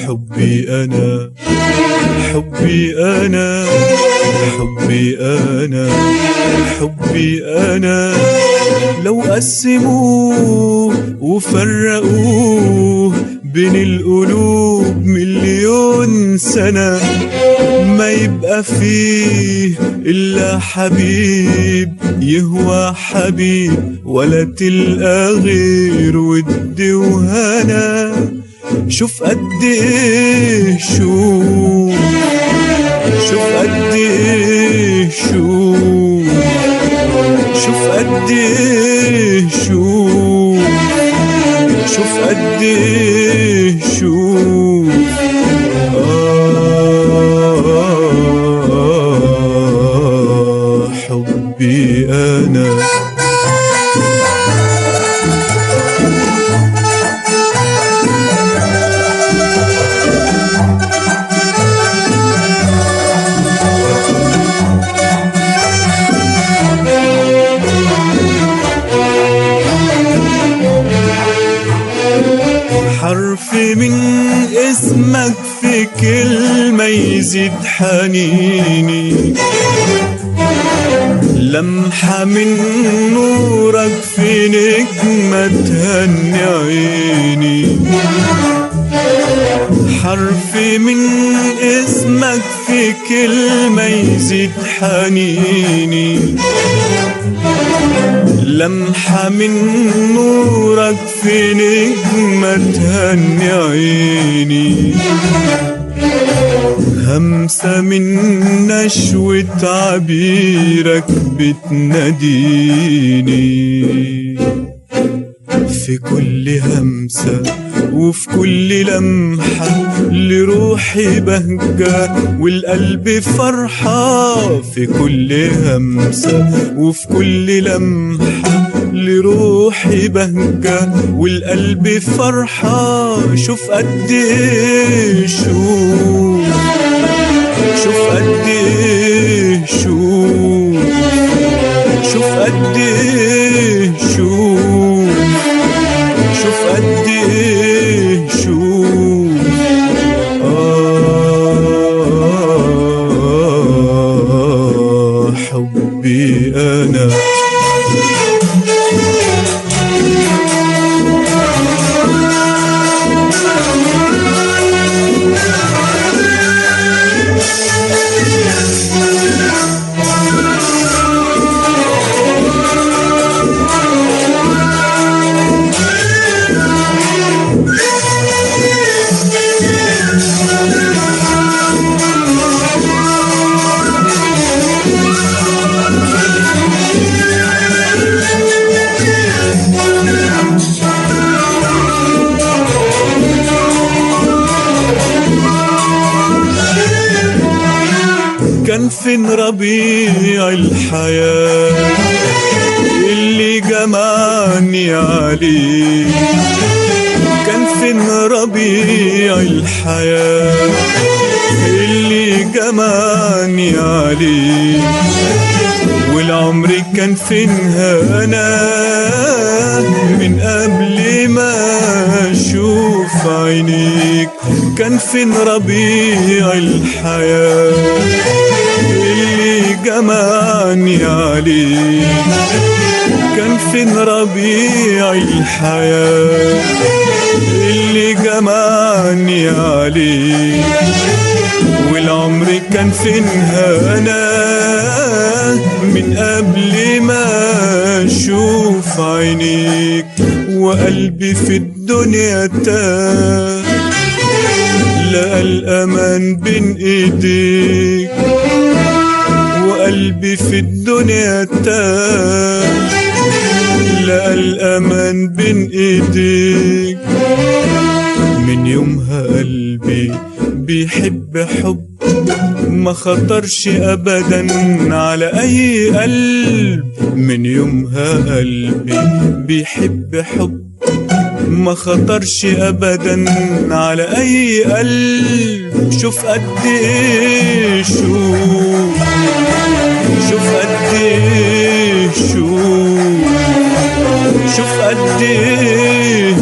حبي أنا حبي أنا حبي أنا حبي أنا لو قسموه وفرقوه بين القلوب مليون سنة ما يبقى فيه إلا حبيب يهوى حبيب ولا تلقى غير ود وهنا. شوف قد ايه شوف قد ايه شوف قد ايه شوف قد ايه حبي أنا حرف من اسمك في كلمة يزيد حنيني، لمحة من نورك في نجمة تهني عيني. حرف من اسمك في كلمة يزيد حنيني، لمحة من نورك في نجمة تهني عيني. همسة من نشوة عبيرك بتناديني. في كل همسة وفي كل لمحة لروحي بهجة والقلب فرحة. في كل همسة وفي كل لمحة لروحي بهجة والقلب فرحة. شوف قد ايه شوف قد ايه شوف قد ايه شوف قد ايه حبي أنا كان فين ربيع الحياة اللي جمعني عليه؟ كان فين ربيع الحياة اللي جمعني عليه؟ والعمر كان فين هنا من قبل ما اشوف عينيك؟ كان فين ربيع الحياة اللي جمعني عليه؟ كان فين ربيع الحياة اللي جمعني عليه؟ والعمر كان فين هنا من قبل ما اشوف عينيك؟ وقلبي في الدنيا تاه لقى الأمان بين إيديك، وقلبي في الدنيا تاه. لقى الأمان بين إيديك، من يومها قلبي بيحب حب ما خطرش أبدا على أي قلب. من يومها قلبي بيحب حب ما خطرش أبدا على أي قلب. شوف قد إيه شوف قد إيه شوف قد إيه